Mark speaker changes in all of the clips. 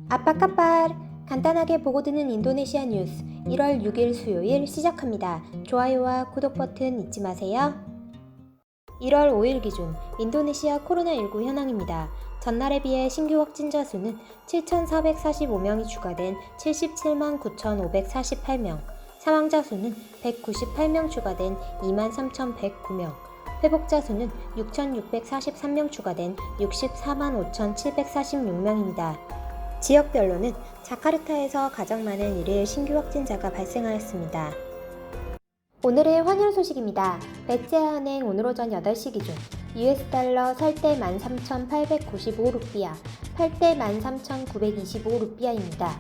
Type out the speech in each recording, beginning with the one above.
Speaker 1: 아빠까빨 간단하게 보고 드는 인도네시아 뉴스 1월 6일 수요일 시작합니다. 좋아요와 구독 버튼 잊지 마세요. 1월 5일 기준 인도네시아 코로나19 현황입니다. 전날에 비해 신규 확진자 수는 7,445명이 추가된 77만 9,548명, 사망자 수는 198명 추가된 23,109명, 회복자 수는 6,643명 추가된 64만 5,746명입니다. 지역별로는 자카르타에서 가장 많은 일일 신규 확진자가 발생하였습니다. 오늘의 환율 소식입니다. 베체아은행 오늘 오전 8시 기준 US달러 살 때 13,895루피아, 팔 때 13,925루피아입니다.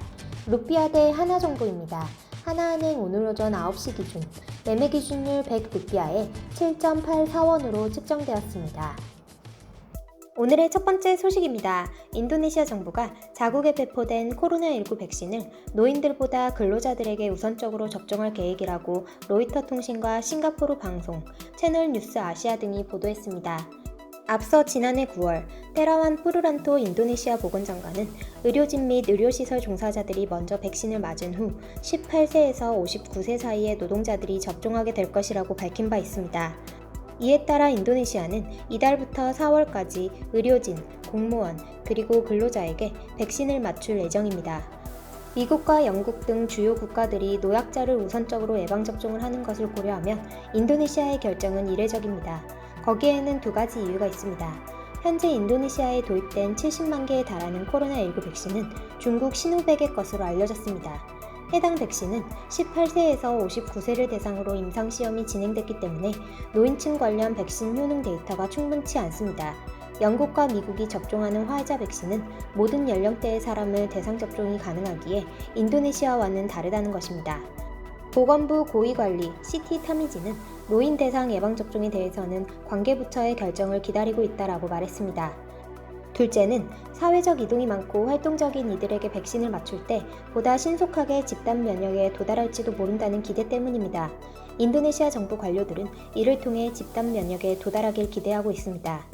Speaker 1: 루피아 대 하나 정도입니다. 하나은행 오늘 오전 9시 기준 매매 기준율 100루피아에 7.84원으로 측정되었습니다. 오늘의 첫 번째 소식입니다. 인도네시아 정부가 자국에 배포된 코로나19 백신을 노인들보다 근로자들에게 우선적으로 접종할 계획이라고 로이터 통신과 싱가포르 방송, 채널뉴스 아시아 등이 보도했습니다. 앞서 지난해 9월 테라완 푸르란토 인도네시아 보건장관은 의료진 및 의료시설 종사자들이 먼저 백신을 맞은 후 18세에서 59세 사이의 노동자들이 접종하게 될 것이라고 밝힌 바 있습니다. 이에 따라 인도네시아는 이달부터 4월까지 의료진, 공무원, 그리고 근로자에게 백신을 맞출 예정입니다. 미국과 영국 등 주요 국가들이 노약자를 우선적으로 예방접종을 하는 것을 고려하면 인도네시아의 결정은 이례적입니다. 거기에는 두 가지 이유가 있습니다. 현재 인도네시아에 도입된 70만 개에 달하는 코로나19 백신은 중국 시노백의 것으로 알려졌습니다. 해당 백신은 18세에서 59세를 대상으로 임상시험이 진행됐기 때문에 노인층 관련 백신 효능 데이터가 충분치 않습니다. 영국과 미국이 접종하는 화이자 백신은 모든 연령대의 사람을 대상 접종이 가능하기에 인도네시아와는 다르다는 것입니다. 보건부 고위관리 시티 타미지는 노인 대상 예방접종에 대해서는 관계부처의 결정을 기다리고 있다라고 말했습니다. 둘째는 사회적 이동이 많고 활동적인 이들에게 백신을 맞출 때 보다 신속하게 집단 면역에 도달할지도 모른다는 기대 때문입니다. 인도네시아 정부 관료들은 이를 통해 집단 면역에 도달하길 기대하고 있습니다.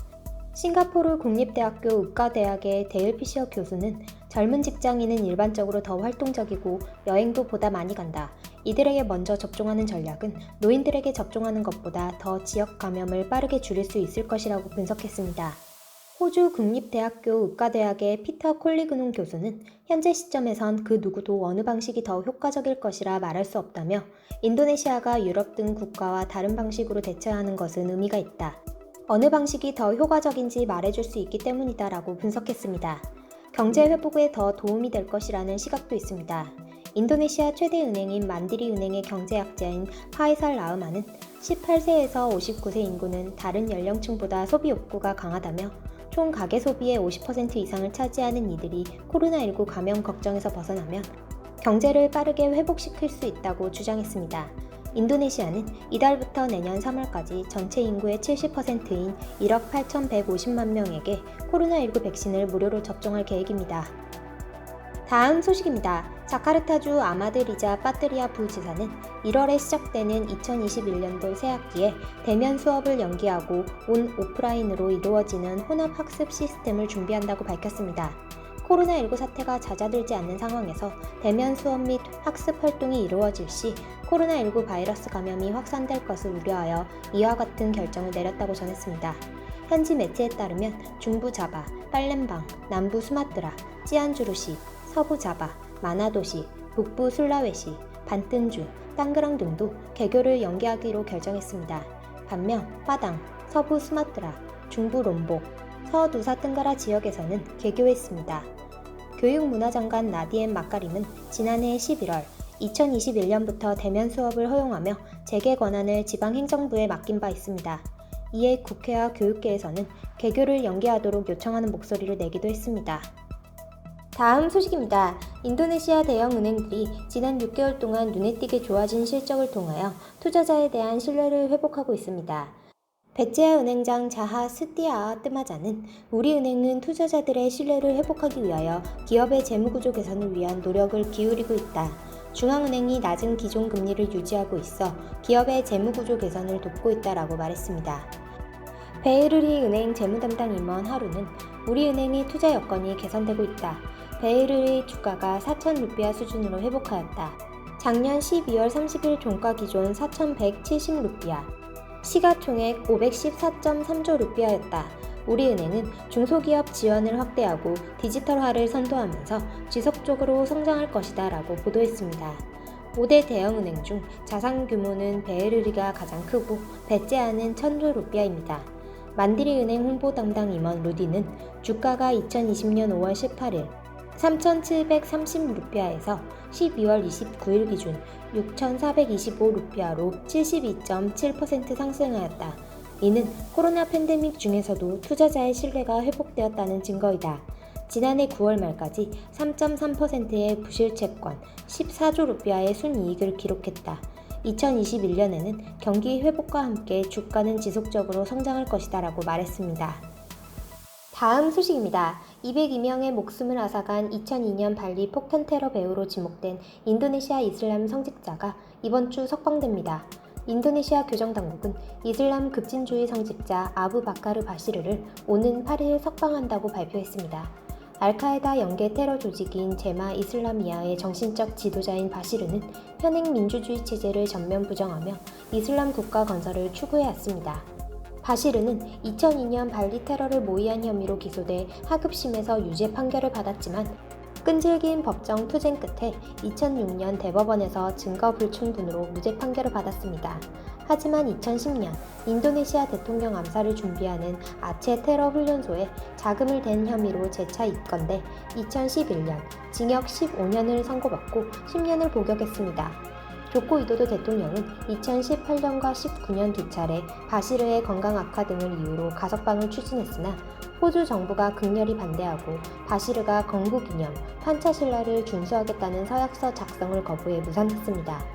Speaker 1: 싱가포르 국립대학교 의과대학의 데일 피셔 교수는 젊은 직장인은 일반적으로 더 활동적이고 여행도 보다 많이 간다. 이들에게 먼저 접종하는 전략은 노인들에게 접종하는 것보다 더 지역 감염을 빠르게 줄일 수 있을 것이라고 분석했습니다. 호주 국립대학교 의과대학의 피터 콜리그논 교수는 현재 시점에선 그 누구도 어느 방식이 더 효과적일 것이라 말할 수 없다며 인도네시아가 유럽 등 국가와 다른 방식으로 대처하는 것은 의미가 있다. 어느 방식이 더 효과적인지 말해줄 수 있기 때문이다 라고 분석했습니다. 경제 회복에 더 도움이 될 것이라는 시각도 있습니다. 인도네시아 최대 은행인 만디리 은행의 경제학자인 파이살 라흐만은 18세에서 59세 인구는 다른 연령층보다 소비 욕구가 강하다며 총 가계 소비의 50% 이상을 차지하는 이들이 코로나19 감염 걱정에서 벗어나면 경제를 빠르게 회복시킬 수 있다고 주장했습니다. 인도네시아는 이달부터 내년 3월까지 전체 인구의 70%인 1억 8,150만 명에게 코로나19 백신을 무료로 접종할 계획입니다. 다음 소식입니다. 자카르타주 아마드 리자 파트리아 부지사는 1월에 시작되는 2021년도 새학기에 대면 수업을 연기하고 온 오프라인으로 이루어지는 혼합학습 시스템을 준비한다고 밝혔습니다. 코로나19 사태가 잦아들지 않는 상황에서 대면 수업 및 학습 활동이 이루어질 시 코로나19 바이러스 감염이 확산될 것을 우려하여 이와 같은 결정을 내렸다고 전했습니다. 현지 매체에 따르면 중부 자바, 팔렘방, 남부 수마트라, 치안주루시, 서부 자바, 마나도시, 북부 술라웨시, 반뜬주, 땅그랑 등도 개교를 연기하기로 결정했습니다. 반면 파당, 서부 수마트라, 중부 롬복, 서누사 뜬가라 지역에서는 개교했습니다. 교육문화장관 나디엠 마카림은 지난해 11월 2021년부터 대면 수업을 허용하며 재개 권한을 지방행정부에 맡긴 바 있습니다. 이에 국회와 교육계에서는 개교를 연기하도록 요청하는 목소리를 내기도 했습니다. 다음 소식입니다. 인도네시아 대형 은행들이 지난 6개월 동안 눈에 띄게 좋아진 실적을 통하여 투자자에 대한 신뢰를 회복하고 있습니다. 베체아 은행장 자하 스티아아 뜨마자는 우리은행은 투자자들의 신뢰를 회복하기 위하여 기업의 재무구조 개선을 위한 노력을 기울이고 있다. 중앙은행이 낮은 기존 금리를 유지하고 있어 기업의 재무구조 개선을 돕고 있다라고 말했습니다. 베이르리 은행 재무담당 임원 하루는 우리은행의 투자 여건이 개선되고 있다. 베이르의 주가가 4,000루피아 수준으로 회복하였다. 작년 12월 30일 종가 기존 4,170루피아, 시가총액 514.3조 루피아였다. 우리은행은 중소기업 지원을 확대하고 디지털화를 선도하면서 지속적으로 성장할 것이다 라고 보도했습니다. 5대 대형은행 중 자산 규모는 베에르리가 가장 크고 배째하는 1,000조 루피아입니다. 만디리은행 홍보 담당 임원 루디는 주가가 2020년 5월 18일 3,730루피아에서 12월 29일 기준 6,425루피아로 72.7% 상승하였다. 이는 코로나 팬데믹 중에서도 투자자의 신뢰가 회복되었다는 증거이다. 지난해 9월 말까지 3.3%의 부실채권 14조 루피아의 순이익을 기록했다. 2021년에는 경기 회복과 함께 주가는 지속적으로 성장할 것이다 라고 말했습니다. 다음 소식입니다. 202명의 목숨을 앗아간 2002년 발리 폭탄 테러 배후로 지목된 인도네시아 이슬람 성직자가 이번 주 석방됩니다. 인도네시아 교정당국은 이슬람 급진주의 성직자 아부 바카르 바시르를 오는 8일 석방한다고 발표했습니다. 알카에다 연계 테러 조직인 제마 이슬라미아의 정신적 지도자인 바시르는 현행 민주주의 체제를 전면 부정하며 이슬람 국가 건설을 추구해왔습니다. 바시르는 2002년 발리 테러를 모의한 혐의로 기소돼 하급심에서 유죄 판결을 받았지만 끈질긴 법정 투쟁 끝에 2006년 대법원에서 증거 불충분으로 무죄 판결을 받았습니다. 하지만 2010년 인도네시아 대통령 암살을 준비하는 아체 테러 훈련소에 자금을 댄 혐의로 재차 입건돼 2011년 징역 15년을 선고받고 10년을 복역했습니다. 조코 위도도 대통령은 2018년과 19년 두 차례 바시르의 건강 악화 등을 이유로 가석방을 추진했으나 호주 정부가 극렬히 반대하고 바시르가 건국이념 판차실라를 준수하겠다는 서약서 작성을 거부해 무산됐습니다.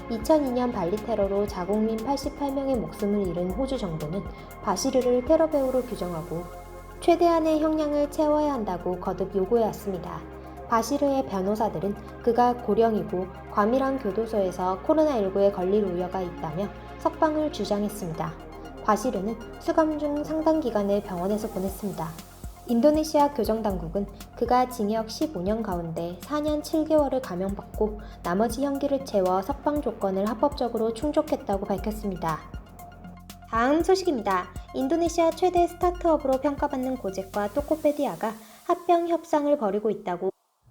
Speaker 1: 2002년 발리 테러로 자국민 88명의 목숨을 잃은 호주 정부는 바시르를 테러 배후로 규정하고 최대한의 형량을 채워야 한다고 거듭 요구해왔습니다. 바시르의 변호사들은 그가 고령이고 과밀한 교도소에서 코로나19에 걸릴 우려가 있다며 석방을 주장했습니다. 바시르는 수감 중 상당 기간을 병원에서 보냈습니다. 인도네시아 교정당국은 그가 징역 15년 가운데 4년 7개월을 감형받고 나머지 형기를 채워 석방 조건을 합법적으로 충족했다고 밝혔습니다. 다음 소식입니다. 인도네시아 최대 스타트업으로 평가받는 고젝과 토코페디아가 합병 협상을 벌이고 있다고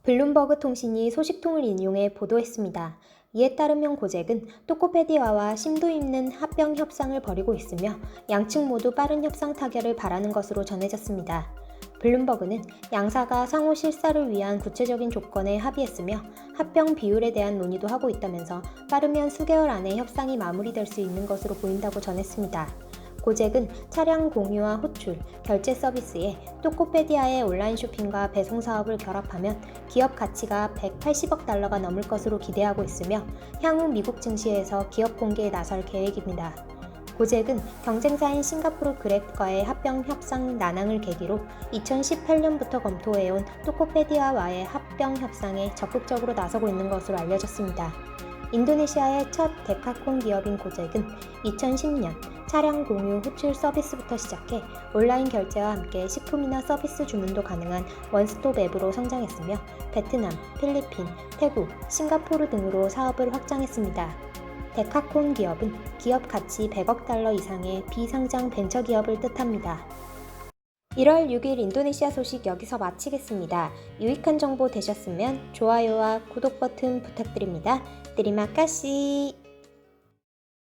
Speaker 1: 블룸버그 통신이 소식통을 인용해 보도했습니다. 이에 따르면 고젝은 토코페디아와 심도 있는 합병 협상을 벌이고 있으며 양측 모두 빠른 협상 타결을 바라는 것으로 전해졌습니다. 블룸버그는 양사가 상호 실사를 위한 구체적인 조건에 합의했으며 합병 비율에 대한 논의도 하고 있다면서 빠르면 수개월 안에 협상이 마무리될 수 있는 것으로 보인다고 전했습니다. 고젝은 차량 공유와 호출, 결제 서비스에 토코페디아의 온라인 쇼핑과 배송 사업을 결합하면 기업 가치가 180억 달러가 넘을 것으로 기대하고 있으며 향후 미국 증시에서 기업 공개에 나설 계획입니다. 고젝은 경쟁사인 싱가포르 그랩과의 합병 협상 난항을 계기로 2018년부터 검토해온 토코페디아와의 합병 협상에 적극적으로 나서고 있는 것으로 알려졌습니다. 인도네시아의 첫 데카콘 기업인 고젝은 2010년 차량 공유 호출 서비스부터 시작해 온라인 결제와 함께 식품이나 서비스 주문도 가능한 원스톱 앱으로 성장했으며 베트남, 필리핀, 태국, 싱가포르 등으로 사업을 확장했습니다. 데카콘 기업은 기업 가치 100억 달러 이상의 비상장 벤처기업을 뜻합니다. 1월 6일 인도네시아 소식 여기서 마치겠습니다. 유익한 정보 되셨으면 좋아요와 구독 버튼 부탁드립니다. Terima kasih.